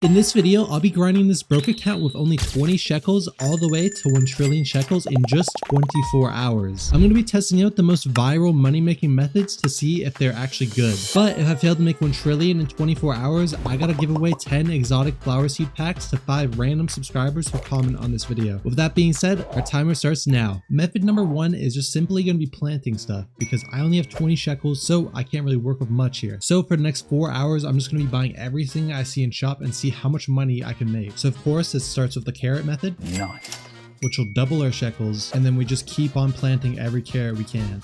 In this video, I'll be grinding this broke account with only 20 shekels all the way to 1 trillion shekels in just 24 hours. I'm going to be testing out the most viral money-making methods to see if they're actually good. But if I fail to make 1 trillion in 24 hours, I gotta give away 10 exotic flower seed packs to 5 random subscribers who comment on this video. With that being said, our timer starts now. Method number 1 is just simply going to be planting stuff because I only have 20 shekels, so I can't really work with much here. So for the next 4 hours, I'm just going to be buying everything I see in shop and see how much money I can make. So of course, it starts with the carrot method. Nice. Which will double our shekels, and then we just keep on planting every carrot we can.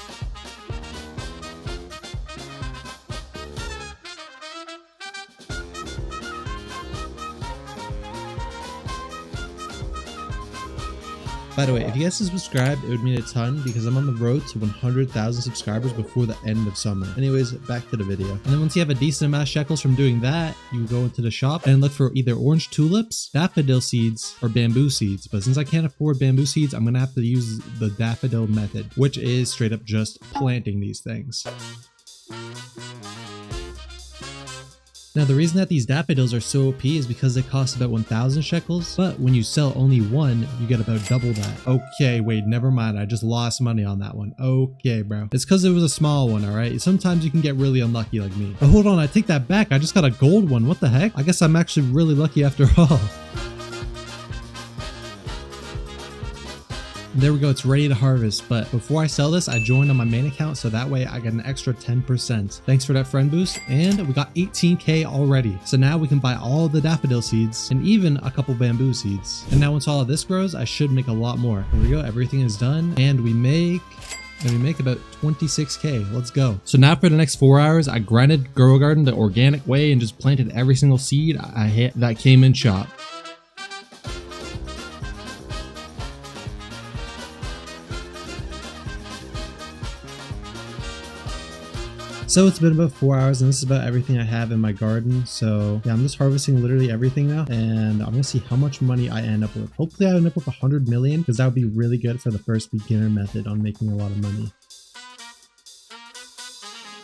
By the way, if you guys have subscribed, it would mean a ton because I'm on the road to 100,000 subscribers before the end of summer. Anyways, back to the video. And then once you have a decent amount of shekels from doing that, you go into the shop and look for either orange tulips, daffodil seeds, or bamboo seeds. But since I can't afford bamboo seeds, I'm gonna have to use the daffodil method, which is straight up just planting these things. Now, the reason that these daffodils are so OP is because they cost about 1,000 shekels, but when you sell only one, you get about double that. Okay, wait, never mind. I just lost money on that one. Okay, bro. It's because it was a small one, all right? Sometimes you can get really unlucky like me. But hold on, I take that back. I just got a gold one. What the heck? I guess I'm actually really lucky after all. There we go, it's ready to harvest. But before I sell this, I joined on my main account so that way I get an extra 10%. Thanks for that friend boost. And we got 18k already. So now we can buy all the daffodil seeds and even a couple bamboo seeds. And now once all of this grows, I should make a lot more. There we go, everything is done. And we make about 26k. Let's go. So now for the next 4 hours, I grinded Grow Garden the organic way and just planted every single seed I hit that came in shop. So it's been about 4 hours and this is about everything I have in my garden. So yeah, I'm just harvesting literally everything now and I'm gonna see how much money I end up with. Hopefully I end up with 100 million because that would be really good for the first beginner method on making a lot of money.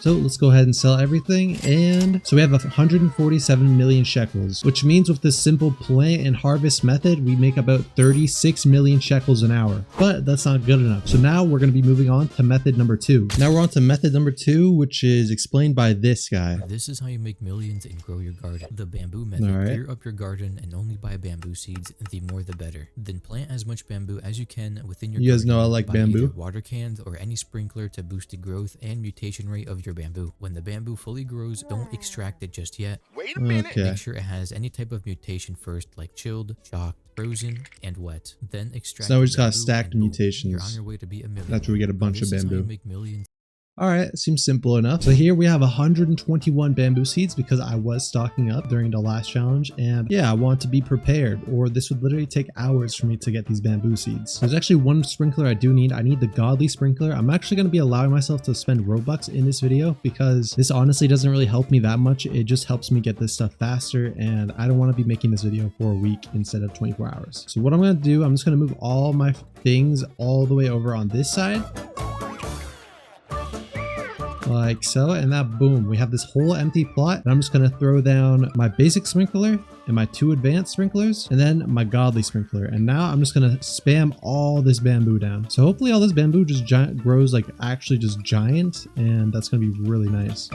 So let's go ahead and sell everything. And so we have 147 million shekels, which means with this simple plant and harvest method, we make about 36 million shekels an hour, but that's not good enough. So now we're going to be moving on to method number 2. Now we're on to method number 2, which is explained by this guy. This is how you make millions and grow your garden. The bamboo method. All right. Clear up your garden and only buy bamboo seeds, the more the better. Then plant as much bamboo as you can within your garden. You guys know I like by bamboo. either water cans or any sprinkler to boost the growth and mutation rate of your bamboo. When the bamboo fully grows, don't extract it just yet. Wait a minute. Okay. Make sure it has any type of mutation first, like chilled, shocked, frozen, and wet. Then extract. So now we the just got bamboo stacked and boom, mutations. You're on your way to be a millionaire. That's where we get a bunch of This is how you bamboo. make millions. All right, seems simple enough. So here we have 121 bamboo seeds because I was stocking up during the last challenge. And yeah, I want to be prepared or this would literally take hours for me to get these bamboo seeds. There's actually one sprinkler I do need. I need the godly sprinkler. I'm actually going to be allowing myself to spend Robux in this video because this honestly doesn't really help me that much. It just helps me get this stuff faster. And I don't want to be making this video for a week instead of 24 hours. So what I'm going to do, I'm just going to move all my things all the way over on this side. Like so, and that boom, we have this whole empty plot, and I'm just gonna throw down my basic sprinkler and my 2 advanced sprinklers and then my godly sprinkler, and now I'm just gonna spam all this bamboo down. So hopefully all this bamboo just grows like actually just giant, and that's gonna be really nice.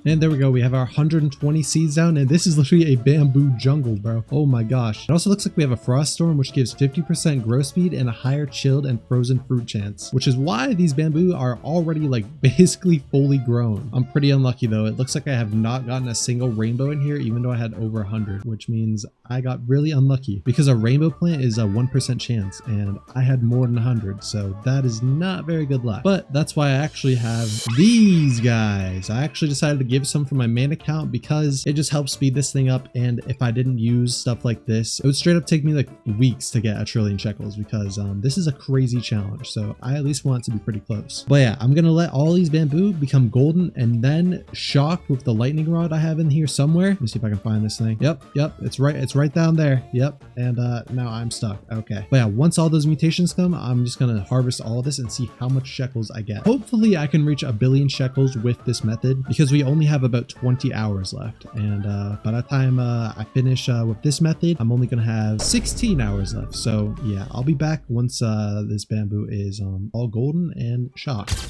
And there we go, we have our 120 seeds down, and this is literally a bamboo jungle, bro. Oh my gosh. It also looks like we have a frost storm, which gives 50% growth speed and a higher chilled and frozen fruit chance, which is why these bamboo are already like basically fully grown. I'm pretty unlucky though. It looks like I have not gotten a single rainbow in here, even though I had over 100, which means I got really unlucky because a rainbow plant is a 1% chance and I had more than 100. So that is not very good luck, but that's why I actually have these guys. I actually decided to give some from my main account because it just helps speed this thing up, and if I didn't use stuff like this, it would straight up take me like weeks to get 1 trillion shekels because this is a crazy challenge, so I at least want it to be pretty close. But yeah, I'm gonna let all these bamboo become golden and then shocked with the lightning rod I have in here somewhere. Let me see if I can find this thing. Yep, it's right down there. Yep, and now I'm stuck. Okay, but yeah, once all those mutations come, I'm just gonna harvest all of this and see how much shekels I get. Hopefully I can reach 1 billion shekels with this method because we only only have about 20 hours left. And by the time I finish with this method, I'm only going to have 16 hours left. So yeah, I'll be back once this bamboo is all golden and shocked.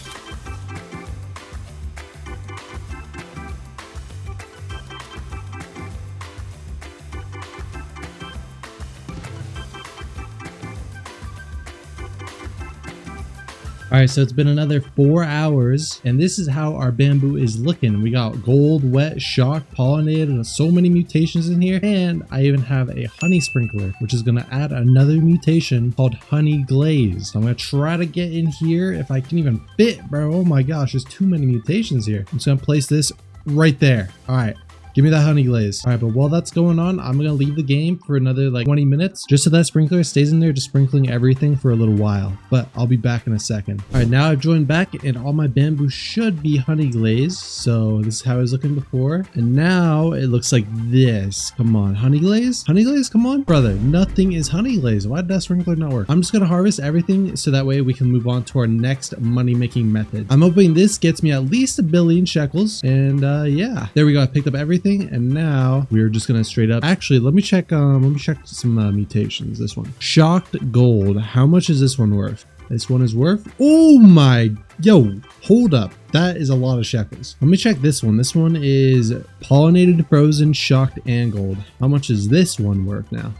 All right, so it's been another 4 hours, and this is how our bamboo is looking. We got gold, wet, shocked, pollinated, and so many mutations in here. And I even have a honey sprinkler, which is gonna add another mutation called honey glaze. So I'm gonna try to get in here if I can even fit, bro. Oh my gosh, there's too many mutations here. I'm just gonna place this right there. All right. Give me that honey glaze. All right, but while that's going on, I'm gonna leave the game for another like 20 minutes, just so that sprinkler stays in there, just sprinkling everything for a little while. But I'll be back in a second. All right, now I've joined back, and all my bamboo should be honey glaze. So this is how it was looking before, and now it looks like this. Come on, honey glaze, honey glaze. Come on, brother. Nothing is honey glaze. Why did that sprinkler not work? I'm just gonna harvest everything so that way we can move on to our next money-making method. I'm hoping this gets me at least 1 billion shekels, and yeah, there we go. I picked up everything. And now we're just gonna straight up, actually let me check some mutations. This one, shocked gold, how much is this one worth? This one is worth, oh my, yo, hold up, that is a lot of shekels. Let me check this one. This one is pollinated, frozen, shocked, and gold. How much is this one worth now?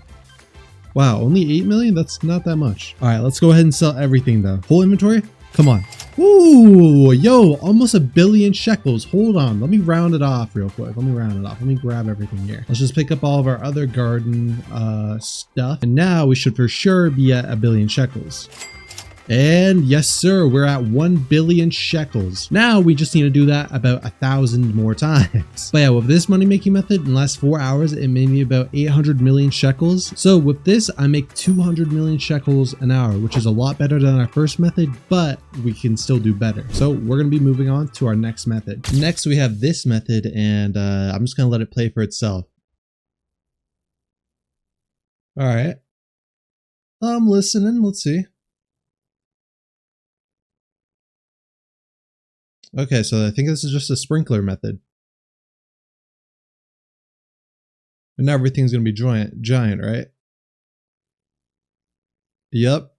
Wow, only 8 million. That's not that much. All right, let's go ahead and sell everything though. Whole inventory, come on. Ooh, yo, almost 1 billion shekels. Hold on, let me round it off real quick. Let me grab everything here. Let's just pick up all of our other garden stuff, and now we should for sure be at 1 billion shekels. And yes, sir, we're at 1 billion shekels. Now we just need to do that about 1,000 more times. But yeah, with this money making method, in the last 4 hours, it made me about 800 million shekels. So with this, I make 200 million shekels an hour, which is a lot better than our first method, but we can still do better. So we're gonna be moving on to our next method. Next, we have this method, and I'm just gonna let it play for itself. All right. I'm listening, let's see. Okay, so I think this is just a sprinkler method. And now everything's gonna be giant, right? Yep.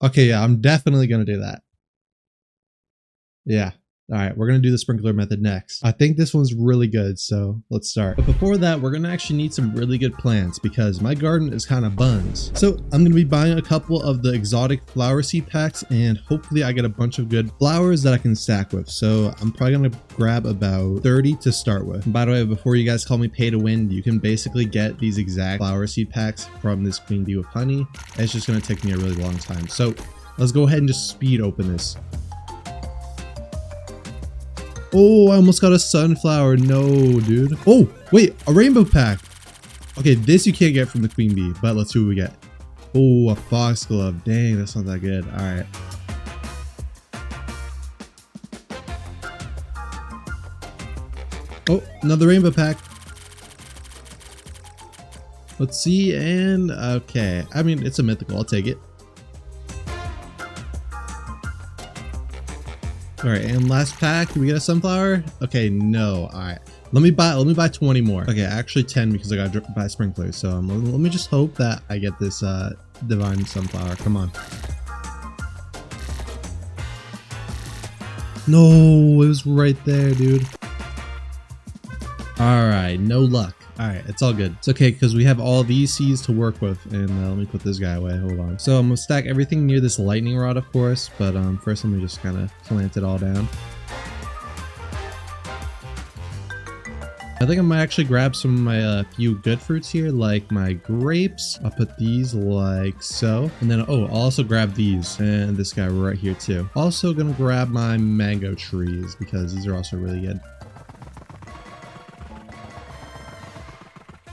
Okay, yeah, I'm definitely gonna do that. Yeah. All right, we're gonna do the sprinkler method next. I think this one's really good, so let's start. But before that, we're gonna actually need some really good plants because my garden is kind of buns. So I'm gonna be buying a couple of the exotic flower seed packs, and hopefully I get a bunch of good flowers that I can stack with. So I'm probably gonna grab about 30 to start with. And by the way, before you guys call me pay to win, you can basically get these exact flower seed packs from this queen bee with honey. It's just gonna take me a really long time. So let's go ahead and just speed open this. Oh, I almost got a sunflower. No, dude. Oh, wait, a rainbow pack. Okay, this you can't get from the queen bee, but let's see what we get. Oh, a foxglove. Dang, that's not that good. All right. Oh, another rainbow pack. Let's see, and okay. I mean, it's a mythical. I'll take it. All right, and last pack, can we get a sunflower? Okay, no. All right, let me buy 20 more. Okay, actually 10 because I gotta buy sprinklers. So let me just hope that I get this divine sunflower. Come on. No, it was right there, dude. All right, no luck. All right, it's all good. It's okay because we have all these seeds to work with. And let me put this guy away. Hold on. So I'm gonna stack everything near this lightning rod, of course. But first, let me just kind of plant it all down. I think I might actually grab some of my few good fruits here, like my grapes. I'll put these like so. And then, oh, I'll also grab these and this guy right here too. Also gonna grab my mango trees because these are also really good.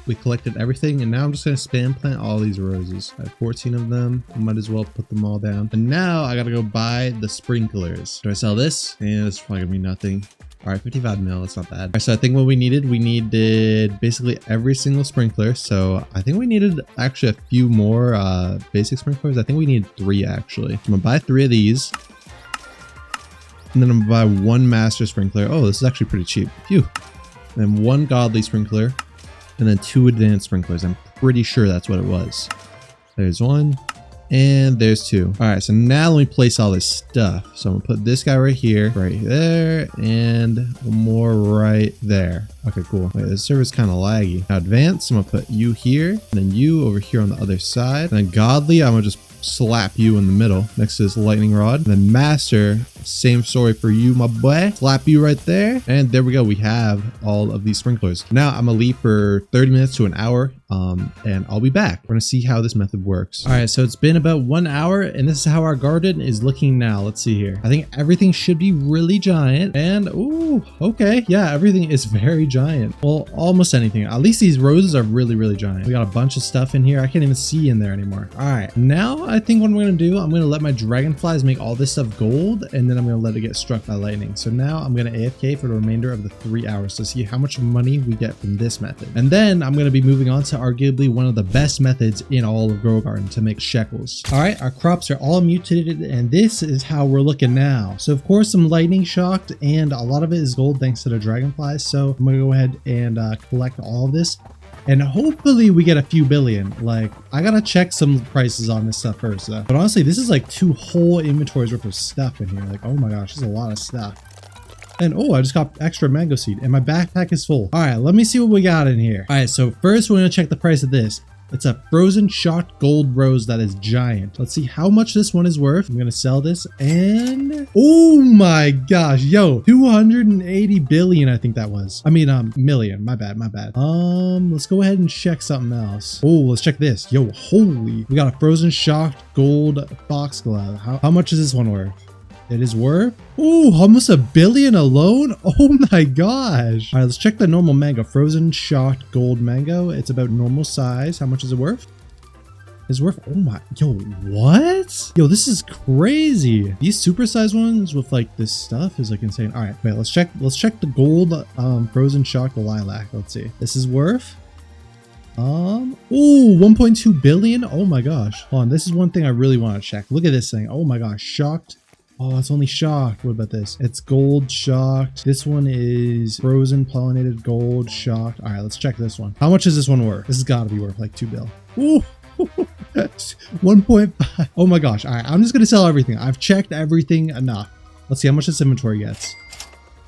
We collected everything, and now I'm just going to spam plant all these roses. I have 14 of them. I might as well put them all down. And now I got to go buy the sprinklers. Do I sell this? And it's probably going to be nothing. All right, 55 mil. That's not bad. All right, so I think what we needed basically every single sprinkler. So I think we needed actually a few more basic sprinklers. I think we need 3 actually. I'm going to buy 3 of these. And then I'm gonna buy 1 master sprinkler. Oh, this is actually pretty cheap. Phew. And then 1 godly sprinkler. And then 2 advanced sprinklers. I'm pretty sure that's what it was. There's 1. And there's 2. All right, so now let me place all this stuff. So I'm gonna put this guy right here, right there, and 1 more right there. Okay, cool. Wait, this server's kind of laggy. Now advanced, I'm gonna put you here, and then you over here on the other side. And then godly, I'm gonna just slap you in the middle next to this lightning rod. And then master, same story for you, my boy. Slap you right there. And there we go. We have all of these sprinklers. Now I'm gonna leave for 30 minutes to an hour. And I'll be back. We're gonna see how this method works. All right, so it's been about 1 hour and this is how our garden is looking now. Let's see here. I think everything should be really giant and ooh, okay. Yeah, everything is very giant. Well, almost anything. At least these roses are really, really giant. We got a bunch of stuff in here. I can't even see in there anymore. All right, now I think what I'm gonna do, I'm gonna let my dragonflies make all this stuff gold and then I'm gonna let it get struck by lightning. So now I'm gonna AFK for the remainder of the 3 hours to see how much money we get from this method. And then I'm gonna be moving on to arguably one of the best methods in all of Grow Garden to make shekels. All right, our crops are all mutated and this is how we're looking now. So of course some lightning shocked and a lot of it is gold thanks to the dragonflies. So I'm gonna go ahead and collect all of this and hopefully we get a few billion. Like I gotta check some prices on this stuff first though. But honestly, this is like 2 whole inventories worth of stuff in here. Like, oh my gosh, there's a lot of stuff. And oh, I just got extra mango seed and my backpack is full. All right, let me see what we got in here. All right, so first we're gonna check the price of this. It's a frozen shocked gold rose that is giant. Let's see how much this one is worth. I'm gonna sell this and oh my gosh, yo, 280 billion I think that was. I mean, million, my bad. Let's go ahead and check something else. Oh, let's check this. Yo, holy, we got a frozen shocked gold foxglove. How much is this one worth? It is worth, ooh, almost $1 billion alone. Oh my gosh. All right, let's check the normal mango. Frozen shocked gold mango. It's about normal size. How much is it worth? It's worth, oh my, yo, what? Yo, this is crazy. These supersized ones with like this stuff is like insane. All right, wait, let's check the gold frozen shocked lilac. Let's see. This is worth, ooh, 1.2 billion. Oh my gosh. Hold on, this is one thing I really want to check. Look at this thing. Oh my gosh, shocked. Oh, it's only shocked. What about this? It's gold shocked. This one is frozen pollinated gold shocked. All right, let's check this one. How much is this one worth? This has got to be worth like 2 bill. Ooh, 1.5. Oh my gosh. All right, I'm just going to sell everything. I've checked everything enough. Let's see how much this inventory gets.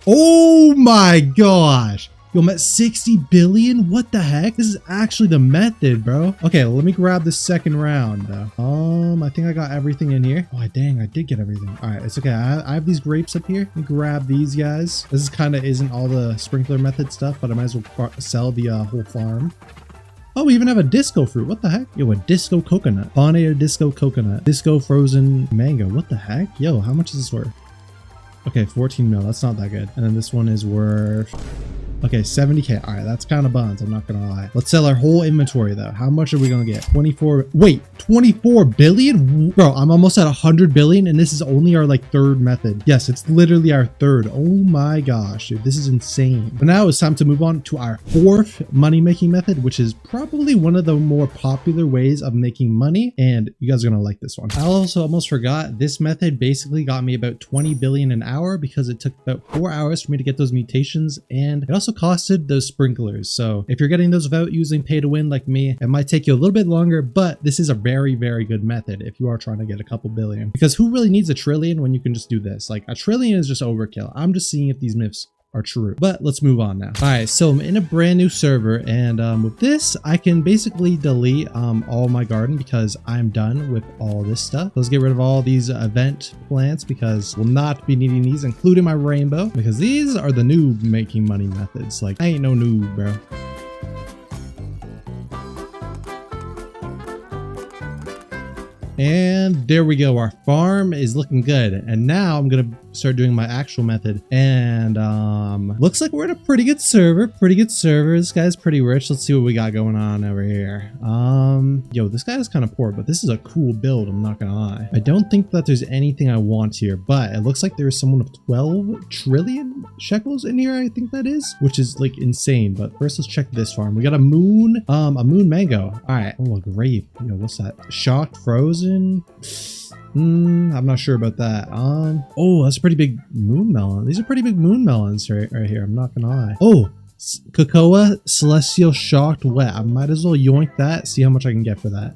Oh my gosh. Yo, I'm at 60 billion. What the heck? This is actually the method, bro. Okay, well, let me grab the second round though. I think I got everything in here. Oh, dang, I did get everything. All right, it's okay. I have these grapes up here. Let me grab these guys. This is kind of isn't all the sprinkler method stuff, but I might as well sell the whole farm. Oh, we even have a disco fruit. What the heck? Yo, a disco coconut. Pollinated disco coconut. Disco frozen mango. What the heck? Yo, how much is this worth? Okay, 14 mil. That's not that good. And then this one is worth, okay, 70K. All right, that's kind of buns. I'm not gonna lie. Let's sell our whole inventory though. How much are we gonna get? 24. Wait, 24 billion? Bro, I'm almost at 100 billion and this is only our like 3rd method. Yes, it's literally our 3rd. Oh my gosh, dude, this is insane. But now it's time to move on to our 4th money making method, which is probably one of the more popular ways of making money. And you guys are gonna like this one. I also almost forgot this method basically got me about 20 billion an hour because it took about 4 hours for me to get those mutations. And it also costed those sprinklers. So if you're getting those without using pay to win like me, it might take you a little bit longer, but this is a very, very good method if you are trying to get a couple billion, because who really needs a trillion when you can just do this? Like a trillion is just overkill. I'm just seeing if these myths are true, but let's move on now. All right, so I'm in a brand new server and with this I can basically delete all my garden because I'm done with all this stuff. Let's get rid of all these event plants because we'll not be needing these, including my rainbow, because these are the noob making money methods. Like I ain't no noob, bro. And there we go. Our farm is looking good. And now I'm going to start doing my actual method. And looks like we're in a pretty good server. This guy's pretty rich. Let's see what we got going on over here. Yo, this guy is kind of poor, but this is a cool build. I'm not going to lie. I don't think that there's anything I want here, but it looks like there's someone with 12 trillion shekels in here. I think that is, which is like insane. But first let's check this farm. We got a moon mango. All right. Oh, a grape. Yo, what's that? Shocked, frozen. I'm not sure about that. Oh, that's a pretty big moon melon. These are pretty big moon melons right here. I'm not gonna lie. Oh, Cocoa Celestial Shocked Wet. I might as well yoink that. See how much I can get for that.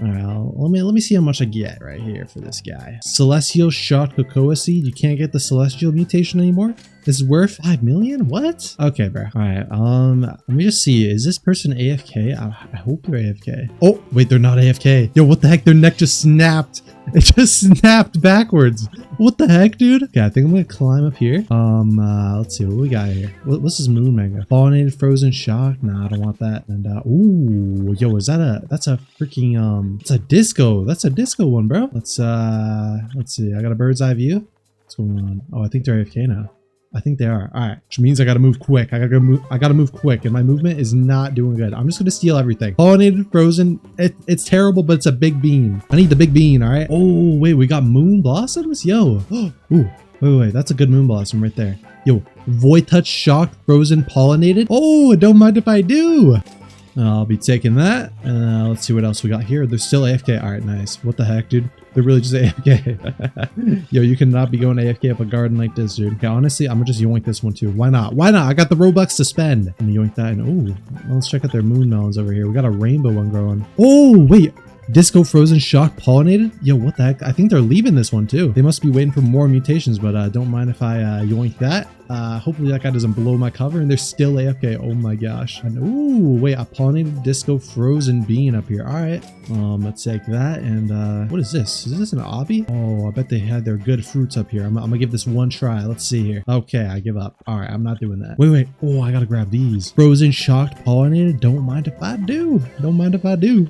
All right, let me see how much I get right here for this guy. Celestial Shocked Cocoa Seed. You can't get the Celestial mutation anymore. This is worth 5 million? What? Okay, bro. All right, let me just see. Is this person AFK? I hope they're AFK. Oh, wait, they're not AFK. Yo, what the heck? Their neck just snapped. It just snapped backwards. What the heck, dude? Okay, I think I'm gonna climb up here. Let's see what we got here. What's this moon mango? Pollinated Frozen Shock? Nah, I don't want that. And ooh, yo, is that that's a freaking it's a disco. That's a disco one, bro. Let's see. I got a bird's eye view. What's going on? Oh, I think they're AFK now. I think they are. All right, which means I gotta move quick. I gotta move quick, and my movement is not doing good. I'm just gonna steal everything. Pollinated Frozen. It's terrible, but it's a big bean. I need the big bean. All right. Oh wait, we got moon blossoms. Yo. Ooh. Wait. That's a good moon blossom right there. Yo. Void Touch Shocked Frozen Pollinated. Oh, don't mind if I do. I'll be taking that. Let's see what else we got here. They're still AFK. All right, nice. What the heck, dude? They're really just AFK. Yo, you cannot be going AFK up a garden like this, dude. Okay, honestly, I'm gonna just yoink this one too. Why not? Why not? I got the Robux to spend. I'm gonna yoink that. And ooh, let's check out their moon melons over here. We got a rainbow one growing. Oh, wait. Disco Frozen Shock Pollinated? Yo, what the heck? I think they're leaving this one too. They must be waiting for more mutations, but don't mind if I yoink that. Hopefully that guy doesn't blow my cover, and they're still AFK. Oh my gosh. And ooh, wait, a Pollinated Disco Frozen Bean up here. All right. Let's take that. And what is this? Is this an obby? Oh, I bet they had their good fruits up here. I'm gonna give this one try. Let's see here. Okay, I give up. All right, I'm not doing that. Wait. Oh, I gotta grab these. Frozen Shocked Pollinated. Don't mind if I do. Don't mind if I do.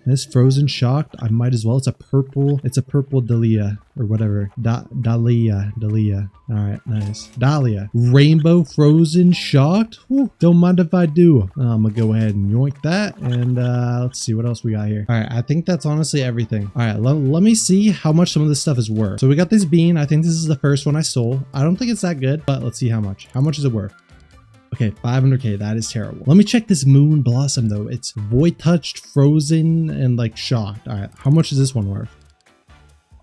This Frozen Shocked, I might as well. It's a purple Dahlia or whatever. Dahlia. All right, nice. Dahlia. Rainbow Frozen Shocked. Whew, don't mind if I do. I'm gonna go ahead and yoink that. And let's see what else we got here. All right, I think that's honestly everything. All right, let me see how much some of this stuff is worth. So we got this bean. I think this is the first one I stole. I don't think it's that good, but let's see how much. How much is it worth? Okay, 500k. That is terrible. Let me check this moon blossom though. It's void touched, frozen, and like shocked. All right, how much is this one worth?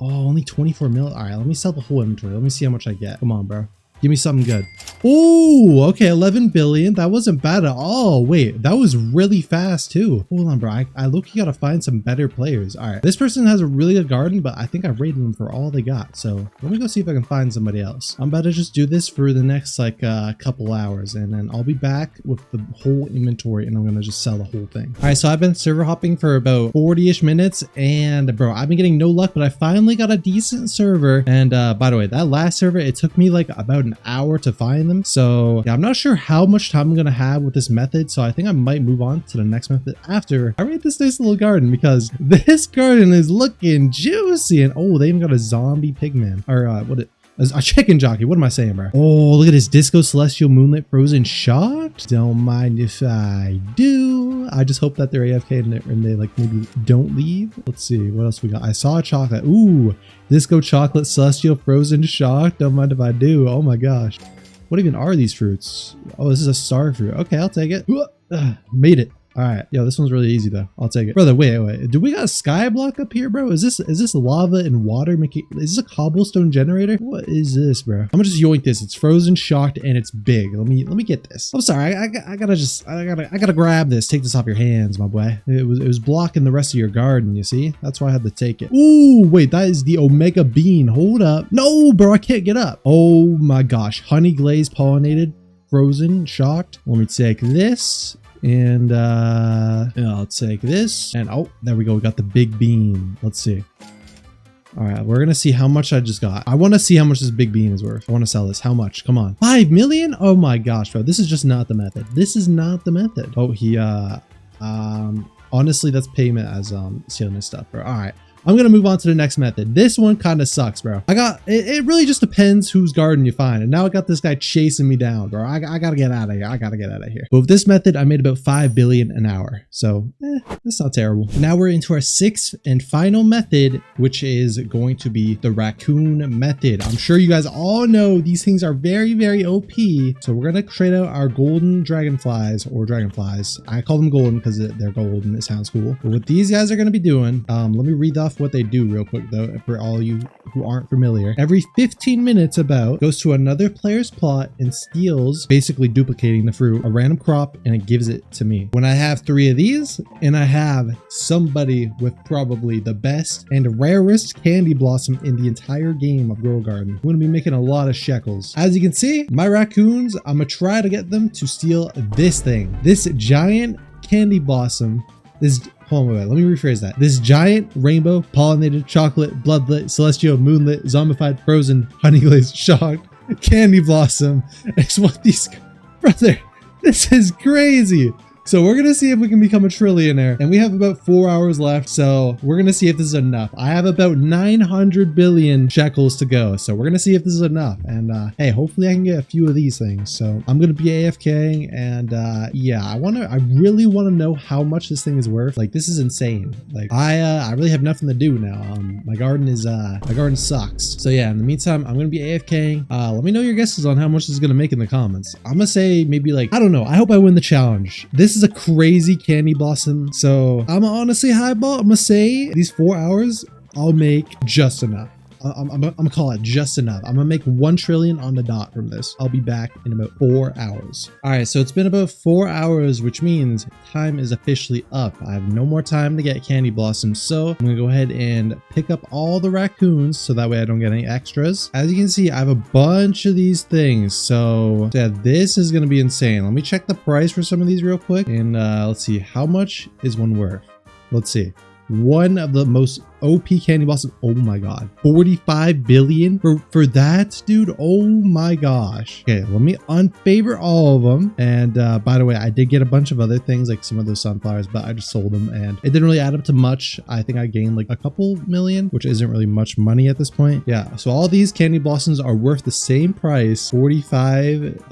Oh, only 24 mil. All right, let me sell the whole inventory. Let me see how much I get. Come on, bro. Give me something good. Oh, okay, 11 billion. That wasn't bad at all. Wait, that was really fast too. Hold on, bro. I look, you gotta find some better players. All right, this person has a really good garden, but I think I rated them for all they got. So let me go see if I can find somebody else. I'm about to just do this for the next like couple hours, and then I'll be back with the whole inventory, and I'm gonna just sell the whole thing. All right, so I've been server hopping for about 40-ish minutes, and bro, I've been getting no luck, but I finally got a decent server. And by the way, that last server, it took me like about an hour to find them. So yeah, I'm not sure how much time I'm gonna have with this method, so I think I might move on to the next method after I rate this nice little garden, because this garden is looking juicy. And oh, they even got a zombie pigman, or a chicken jockey. What am I saying, bro? Oh, look at this Disco Celestial Moonlit Frozen Shocked. Don't mind if I do. I just hope that they're AFK and they like maybe don't leave. Let's see what else we got. I saw a chocolate. Ooh, Disco Chocolate Celestial Frozen Shocked. Don't mind if I do. Oh my gosh. What even are these fruits? Oh, this is a star fruit. Okay, I'll take it. Made it. All right, yo, this one's really easy though. I'll take it, brother. Wait. Do we got a sky block up here, bro? Is this lava and water making? Is this a cobblestone generator? What is this, bro? I'm gonna just yoink this. It's frozen, shocked, and it's big. Let me get this. I'm sorry. I gotta grab this. Take this off your hands, my boy. It was blocking the rest of your garden. You see? That's why I had to take it. Ooh, wait, that is the Omega Bean. Hold up. No, bro, I can't get up. Oh my gosh, honey glaze pollinated, frozen, shocked. Let me take this. And I'll take this, and oh, there we go. We got the big bean. Let's see. All right, we're gonna see how much I just got. I want to see how much this big bean is worth. I want to sell this. How much? Come on, 5 million. Oh my gosh, bro, this is just not the method. This is not the method. Oh, he honestly, that's payment as stealing his stuff, bro. All right, I'm gonna move on to the next method. This one kind of sucks, bro. It really just depends whose garden you find. And now I got this guy chasing me down, bro. I gotta get out of here. I gotta get out of here. But with this method, I made about 5 billion an hour. So that's not terrible. Now we're into our 6th and final method, which is going to be the Raccoon method. I'm sure you guys all know these things are very, very OP. So we're gonna trade out our golden dragonflies, or dragonflies. I call them golden because they're golden. It sounds cool. But what these guys are gonna be doing, let me read off off what they do real quick though, for all you who aren't familiar. Every 15 minutes about goes to another player's plot and steals, basically duplicating the fruit, a random crop, and it gives it to me. When I have 3 of these and I have somebody with probably the best and rarest candy blossom in the entire game of Grow Garden, I'm going to be making a lot of shekels. As you can see, my raccoons, I'm going to try to get them to steal this thing, this giant candy blossom. Hold on, wait, let me rephrase that. This giant rainbow, pollinated, chocolate, bloodlit, celestial, moonlit, zombified, frozen, honey glazed, shocked candy blossom is what these... Brother, this is crazy. So we're going to see if we can become a trillionaire, and we have about 4 hours left. So we're going to see if this is enough. I have about 900 billion shekels to go. So we're going to see if this is enough. And hey, hopefully I can get a few of these things. So I'm going to be AFKing, and yeah, I really want to know how much this thing is worth. Like, this is insane. Like, I really have nothing to do now. My garden sucks. So yeah, in the meantime, I'm going to be AFKing. Let me know your guesses on how much this is going to make in the comments. I'm going to say maybe like, I don't know. I hope I win the challenge. This is a crazy candy blossom, so I'm honestly highball. I'm gonna say these 4 hours I'll make just enough. I'm gonna call it just enough. I'm gonna make 1 trillion on the dot from this. I'll be back in about 4 hours. All right, so it's been about 4 hours, which means time is officially up. I have no more time to get candy blossoms, so I'm gonna go ahead and pick up all the raccoons so that way I don't get any extras. As you can see, I have a bunch of these things, so yeah, this is gonna be insane. Let me check the price for some of these real quick, and let's see, how much is one worth? Let's see. One of the most OP candy blossom. Oh my god, 45 billion for that, dude. Oh my gosh. Okay, let me unfavor all of them. And by the way, I did get a bunch of other things, like some of those sunflowers, but I just sold them and it didn't really add up to much. I think I gained like a couple million, which isn't really much money at this point. Yeah, so all these candy blossoms are worth the same price, 45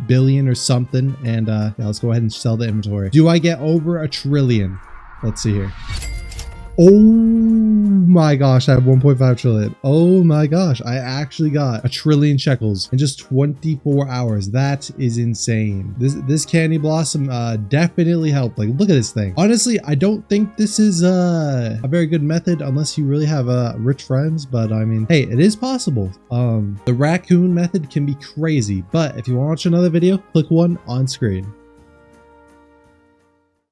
billion or something. And yeah, let's go ahead and sell the inventory. Do I get over a trillion? Let's see here. Oh my gosh, I have 1.5 trillion. Oh my gosh, I actually got 1 trillion shekels in just 24 hours. That is insane. This candy blossom definitely helped. Like, look at this thing. Honestly, I don't think this is a very good method unless you really have rich friends, but I mean, hey, it is possible. The raccoon method can be crazy, but if you want to watch another video, click one on screen.